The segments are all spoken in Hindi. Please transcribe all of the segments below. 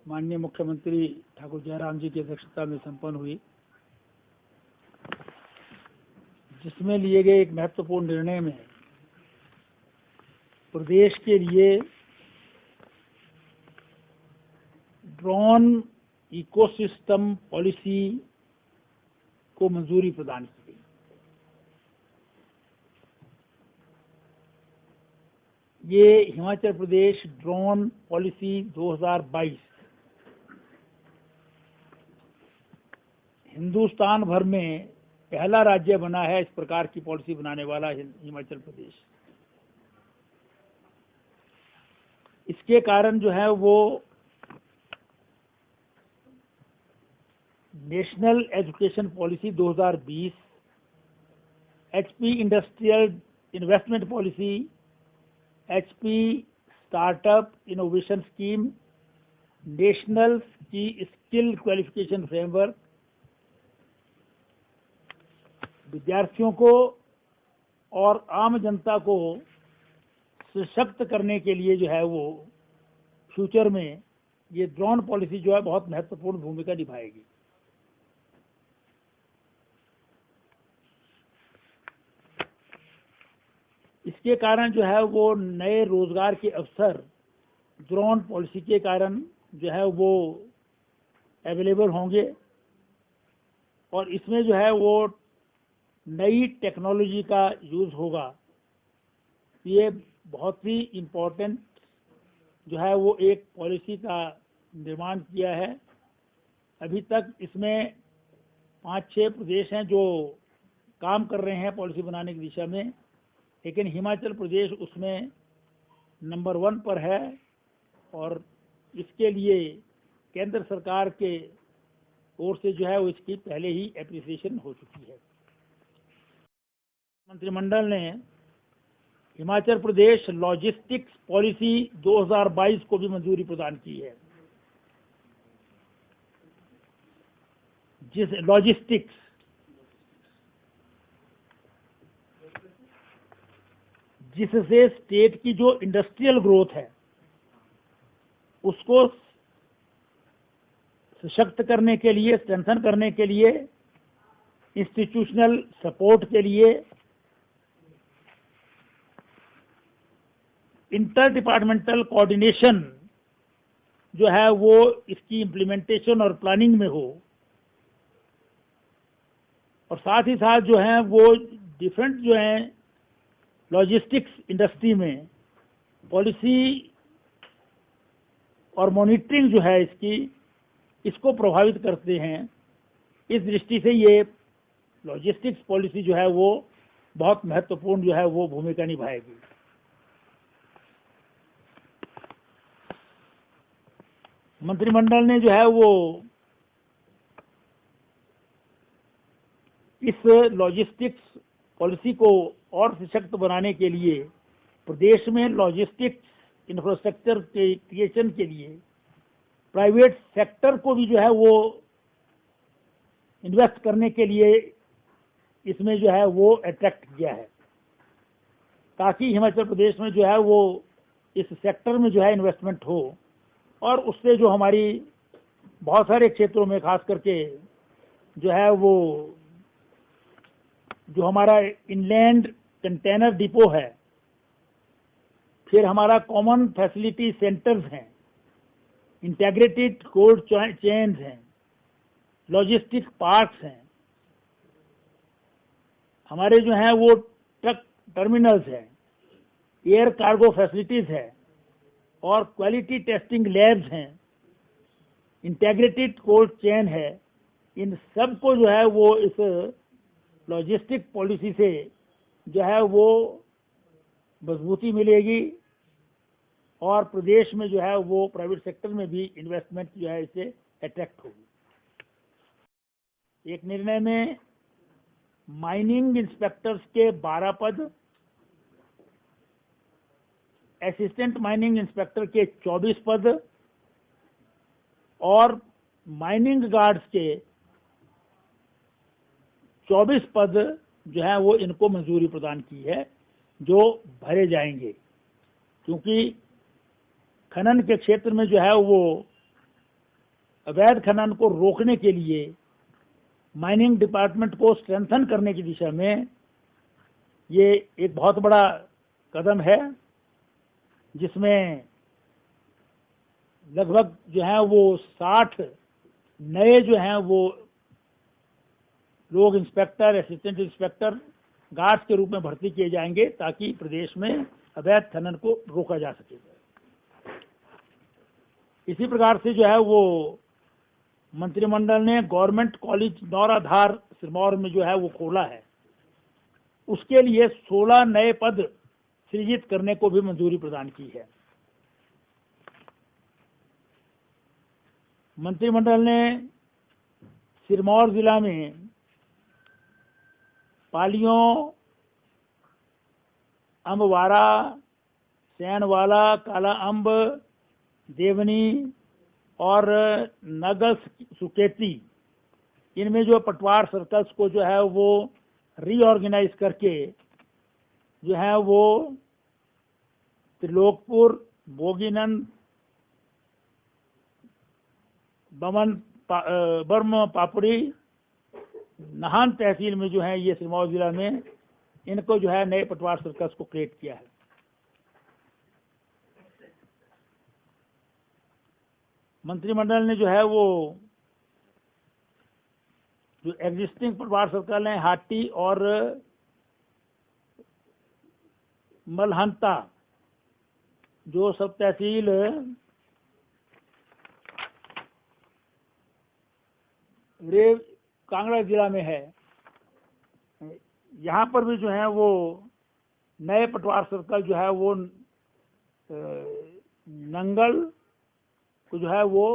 माननीय मुख्यमंत्री ठाकुर जयराम जी की अध्यक्षता में संपन्न हुई, जिसमें लिए गए एक महत्वपूर्ण निर्णय में प्रदेश के लिए ड्रोन इकोसिस्टम पॉलिसी को मंजूरी प्रदान की गई। ये हिमाचल प्रदेश ड्रोन पॉलिसी 2022 हिंदुस्तान भर में पहला राज्य बना है इस प्रकार की पॉलिसी बनाने वाला हिमाचल प्रदेश। इसके कारण जो है वो national education policy 2020, HP industrial investment policy, HP startup innovation scheme, national skill qualification framework विद्यार्थियों को और आम जनता को सशक्त करने के लिए जो है वो फ्यूचर में ये ड्रोन पॉलिसी जो है बहुत महत्वपूर्ण भूमिका निभाएगी। इसके कारण जो है वो नए रोजगार के अवसर ड्रोन पॉलिसी के कारण जो है वो अवेलेबल होंगे और इसमें जो है वो नई टेक्नोलॉजी का यूज़ होगा। ये बहुत ही इम्पोर्टेंट जो है वो एक पॉलिसी का निर्माण किया है। अभी तक इसमें 5-6 प्रदेश हैं जो काम कर रहे हैं पॉलिसी बनाने की दिशा में, लेकिन हिमाचल प्रदेश उसमें नंबर 1 पर है और इसके लिए केंद्र सरकार के ओर से जो है वो इसकी पहले ही एप्रिसिएशन हो चुकी है। मंत्रिमंडल ने हिमाचल प्रदेश लॉजिस्टिक्स पॉलिसी 2022 को भी मंजूरी प्रदान की है। जिससे स्टेट की जो इंडस्ट्रियल ग्रोथ है उसको सशक्त करने के लिए, स्ट्रेंथन करने के लिए, इंस्टीट्यूशनल सपोर्ट के लिए इंटर डिपार्टमेंटल कोऑर्डिनेशन जो है वो इसकी इम्प्लीमेंटेशन और प्लानिंग में हो और साथ ही साथ जो है वो डिफरेंट जो है लॉजिस्टिक्स इंडस्ट्री में पॉलिसी और मॉनिटरिंग जो है इसको प्रभावित करते हैं। इस दृष्टि से ये लॉजिस्टिक्स पॉलिसी जो है वो बहुत महत्वपूर्ण जो है वो भूमिका निभाएगी। मंत्रिमंडल ने जो है वो इस लॉजिस्टिक्स पॉलिसी को और सशक्त बनाने के लिए प्रदेश में लॉजिस्टिक्स इंफ्रास्ट्रक्चर के क्रिएशन के लिए प्राइवेट सेक्टर को भी जो है वो इन्वेस्ट करने के लिए इसमें जो है वो अट्रैक्ट किया है, ताकि हिमाचल प्रदेश में जो है वो इस सेक्टर में जो है इन्वेस्टमेंट हो और उससे जो हमारी बहुत सारे क्षेत्रों में खास करके जो है वो जो हमारा इनलैंड कंटेनर डिपो है, फिर हमारा कॉमन फैसिलिटी सेंटर्स हैं, इंटीग्रेटेड कोल्ड चेन्स हैं, लॉजिस्टिक पार्क्स हैं, हमारे जो हैं वो ट्रक टर्मिनल्स हैं, एयर कार्गो फैसिलिटीज़ है और क्वालिटी टेस्टिंग लैब्स हैं, इंटीग्रेटेड कोल्ड चेन है। इन सब को जो है वो इस लॉजिस्टिक पॉलिसी से जो है वो मजबूती मिलेगी और प्रदेश में जो है वो प्राइवेट सेक्टर में भी इन्वेस्टमेंट जो है इससे अट्रैक्ट होगी। एक निर्णय में माइनिंग इंस्पेक्टर्स के 12 पद, असिस्टेंट माइनिंग इंस्पेक्टर के 24 पद और माइनिंग गार्ड्स के 24 पद जो है वो इनको मंजूरी प्रदान की है। जो भरे जाएंगे, क्योंकि खनन के क्षेत्र में जो है वो अवैध खनन को रोकने के लिए माइनिंग डिपार्टमेंट को स्ट्रेंथन करने की दिशा में ये एक बहुत बड़ा कदम है, जिसमें लगभग जो है वो 60 नए जो हैं वो लोग इंस्पेक्टर, असिस्टेंट इंस्पेक्टर, गार्ड्स के रूप में भर्ती किए जाएंगे, ताकि प्रदेश में अवैध खनन को रोका जा सके। इसी प्रकार से जो है वो मंत्रिमंडल ने गवर्नमेंट कॉलेज नौराधार सिरमौर में जो है वो खोला है, उसके लिए 16 नए पद सृजित करने को भी मंजूरी प्रदान की है। मंत्रिमंडल ने सिरमौर जिला में पालियों, अम्बवाड़ा, सैनवाला, काला अम्ब, देवनी और नगस सुकेती, इनमें जो पटवार सर्कल्स को जो है वो रीऑर्गेनाइज करके जो है वो त्रिलोकपुर, बोगीनंद, बर्म पापड़ी, नाहन तहसील में जो है ये सिरमौर जिला में इनको जो है नए पटवार सर्कल्स को क्रिएट किया है। मंत्रिमंडल ने जो है वो जो एग्जिस्टिंग पटवार सर्कल हैं हाटी और मलहंता, जो सब तहसील रेव कांगड़ा जिला में है, यहाँ पर भी जो है वो नए पटवार सर्कल जो है वो नंगल को जो है वो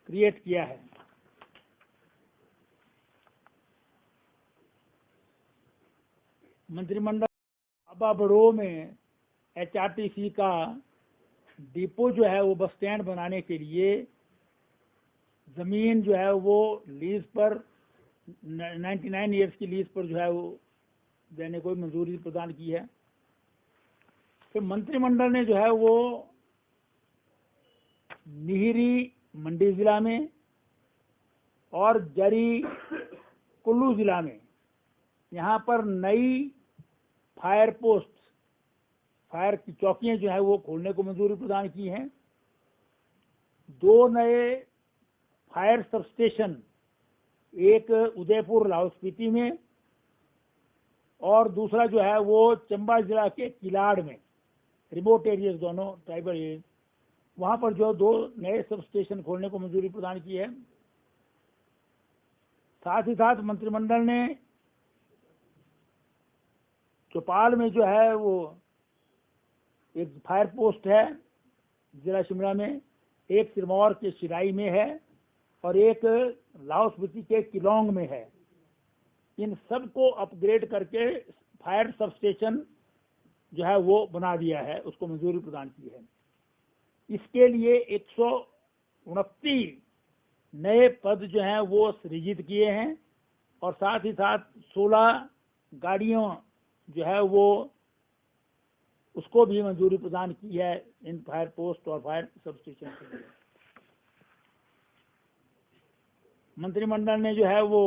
क्रिएट किया है। मंत्रिमंडल बाबा बड़ो में HRTC का डिपो जो है वो बस स्टैंड बनाने के लिए ज़मीन जो है वो लीज पर 99 ईयर्स की लीज पर जो है वो देने को मंजूरी प्रदान की है। फिर मंत्रिमंडल ने जो है वो निहरी मंडी जिला में और जरी कुल्लू जिला में यहाँ पर नई फायर पोस्ट, फायर की चौकियाँ जो है वो खोलने को मंजूरी प्रदान की हैं। 2 नए फायर सब स्टेशन, एक उदयपुर लाहौल स्पीति में और दूसरा जो है वो चंबा जिला के किलाड़ में, रिमोट एरियाज दोनों ट्राइबल एरियाज, वहाँ पर जो 2 नए सब स्टेशन खोलने को मंजूरी प्रदान की है। साथ ही साथ मंत्रिमंडल ने चौपाल में जो है वो एक फायर पोस्ट है जिला शिमला में, एक सिरमौर के शिराई में है और एक लाहौल स्पीति के किलोंग में है। इन सब को अपग्रेड करके फायर सब स्टेशन जो है वो बना दिया है, उसको मंजूरी प्रदान की है। इसके लिए 129 नए पद जो हैं वो सृजित किए हैं और साथ ही साथ 16 गाड़ियों जो है वो उसको भी मंजूरी प्रदान की है इन फायर पोस्ट और फायर सब स्टेशन के लिए। मंत्रिमंडल ने जो है वो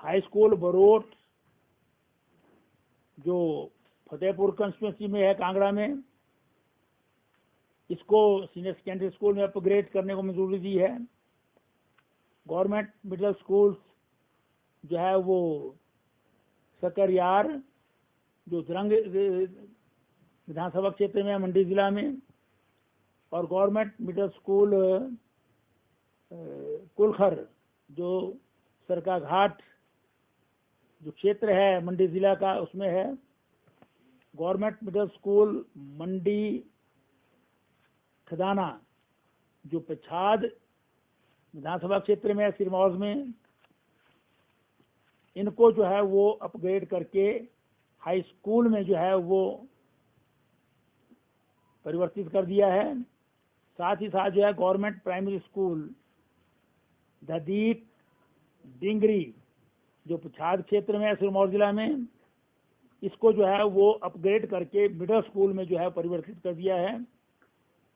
हाई स्कूल बरोट जो फतेहपुर कंस्टिट्यूंसी में है कांगड़ा में, इसको सीनियर सेकेंडरी स्कूल में अपग्रेड करने को मंजूरी दी है। गवर्नमेंट मिडिल स्कूल्स जो है वो सकरियार जो द्रंग विधानसभा क्षेत्र में है मंडी जिला में, और गवर्नमेंट मिडिल स्कूल कुलखर जो सरका घाट जो क्षेत्र है मंडी जिला का उसमें है। गवर्नमेंट मिडिल स्कूल मंडी खदाना जो पछाद विधानसभा क्षेत्र में है सिरमौर में, इनको जो है वो अपग्रेड करके हाई स्कूल में जो है वो परिवर्तित कर दिया है। साथ ही साथ जो है गवर्नमेंट प्राइमरी स्कूल ददीक डिंगरी जो पछाद क्षेत्र में है सिरमौर जिला में, इसको जो है वो अपग्रेड करके मिडिल स्कूल में जो है परिवर्तित कर दिया है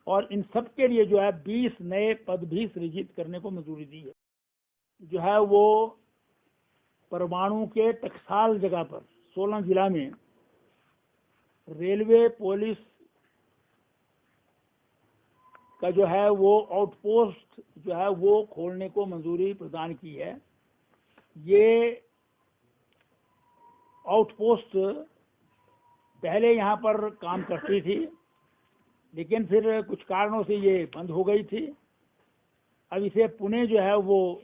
और इन सब के लिए जो है 20 नए पद भी सृजित करने को मंजूरी दी है। जो है वो परमाणु के टकसाल जगह पर सोलन जिला में रेलवे पुलिस का जो है वो आउटपोस्ट जो है वो खोलने को मंजूरी प्रदान की है। ये आउटपोस्ट पहले यहाँ पर काम करती थी, लेकिन फिर कुछ कारणों से ये बंद हो गई थी। अब इसे पुणे जो है वो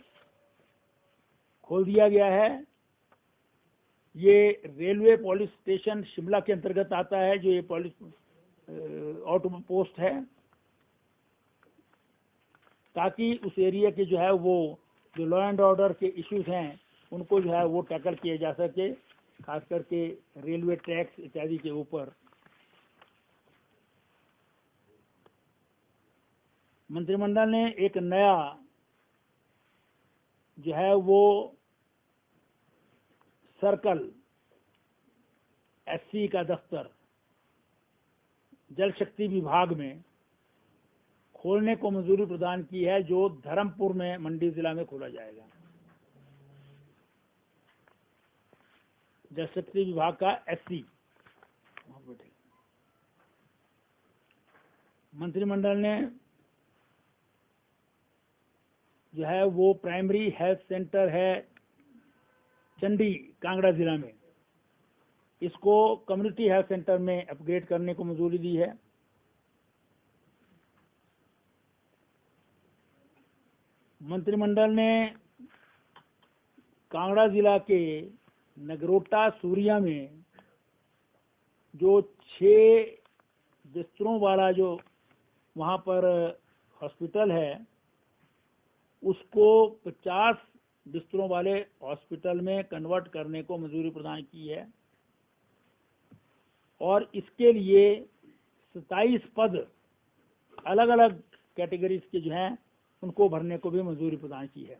खोल दिया गया है। ये रेलवे पुलिस स्टेशन शिमला के अंतर्गत आता है, जो ये पुलिस आउटपोस्ट है, ताकि उस एरिया के जो है वो जो लॉ एंड ऑर्डर के इश्यूज हैं उनको जो है वो टैकल किया जा सके, खास करके रेलवे ट्रैक्स इत्यादि के ऊपर। मंत्रिमंडल ने एक नया जो है वो सर्कल एससी का दफ्तर जल शक्ति विभाग में खोलने को मंजूरी प्रदान की है, जो धर्मपुर में मंडी जिला में खोला जाएगा। जल शक्ति विभाग का एससी। मंत्रिमंडल ने जो है वो प्राइमरी हेल्थ सेंटर है चंडी कांगड़ा जिला में, इसको कम्युनिटी हेल्थ सेंटर में अपग्रेड करने को मंजूरी दी है। मंत्रिमंडल ने कांगड़ा जिला के नगरोटा सूरिया में जो 6 बिस्तरों वाला जो वहाँ पर हॉस्पिटल है, उसको 50 बिस्तरों वाले हॉस्पिटल में कन्वर्ट करने को मंजूरी प्रदान की है और इसके लिए 27 पद अलग अलग कैटेगरीज के जो हैं उनको भरने को भी मंजूरी प्रदान की है।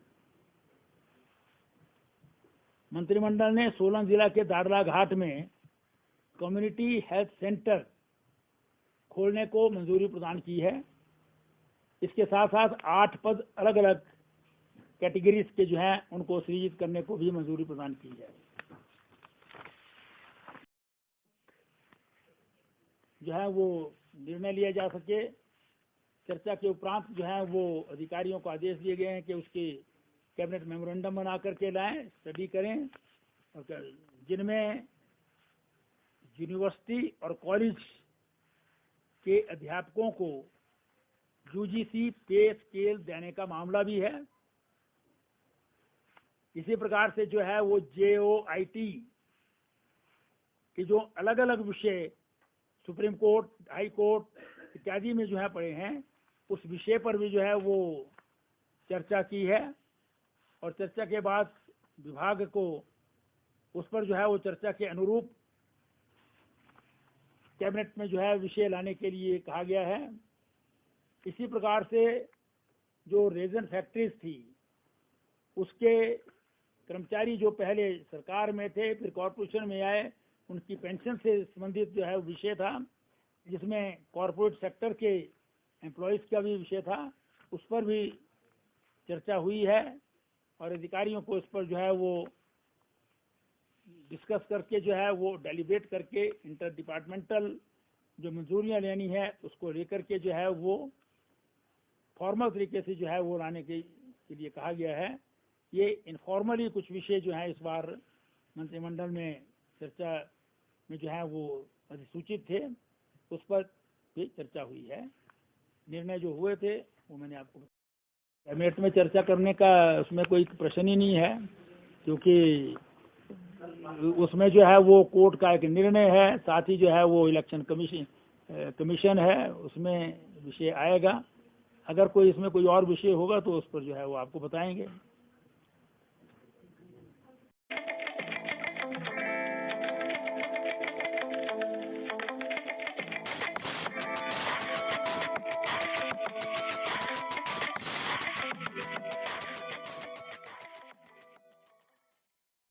मंत्रिमंडल ने सोलन जिला के दादरा घाट में कम्युनिटी हेल्थ सेंटर खोलने को मंजूरी प्रदान की है। इसके साथ साथ 8 पद अलग अलग कैटेगरीज के जो हैं उनको सृजित करने को भी मंजूरी प्रदान की है। जो है वो निर्णय लिया जा सके, चर्चा के उपरांत जो है वो अधिकारियों को आदेश दिए गए हैं कि उसके कैबिनेट मेमोरेंडम बना करके लाएं, स्टडी करें, और जिनमें यूनिवर्सिटी और कॉलेज के अध्यापकों को यूजीसी पे स्केल देने का मामला भी है। इसी प्रकार से जो है वो JOIT के जो अलग अलग विषय सुप्रीम कोर्ट, हाई कोर्ट इत्यादि में जो है पड़े हैं, उस विषय पर भी जो है वो चर्चा की है और चर्चा के बाद विभाग को उस पर जो है वो चर्चा के अनुरूप कैबिनेट में जो है विषय लाने के लिए कहा गया है। इसी प्रकार से जो रेजन फैक्ट्रीज थी उसके कर्मचारी जो पहले सरकार में थे फिर कॉरपोरेशन में आए, उनकी पेंशन से संबंधित जो है विषय था, जिसमें कॉरपोरेट सेक्टर के एम्प्लॉयज़ का भी विषय था, उस पर भी चर्चा हुई है और अधिकारियों को इस पर जो है वो डिस्कस करके जो है वो डेलीब्रेट करके इंटर डिपार्टमेंटल जो मंजूरियां लेनी है उसको लेकर के जो है वो फॉर्मल तरीके से जो है वो लाने के लिए कहा गया है। ये इनफॉर्मली कुछ विषय जो है इस बार मंत्रिमंडल में चर्चा में जो है वो अधिसूचित थे, उस पर भी चर्चा हुई है। निर्णय जो हुए थे वो मैंने आपको कैबिनेट में चर्चा करने का उसमें कोई प्रश्न ही नहीं है, क्योंकि उसमें जो है वो कोर्ट का एक निर्णय है, साथ ही जो है वो इलेक्शन कमीशन है, उसमें विषय आएगा। अगर कोई इसमें कोई और विषय होगा तो उस पर जो है वो आपको बताएंगे।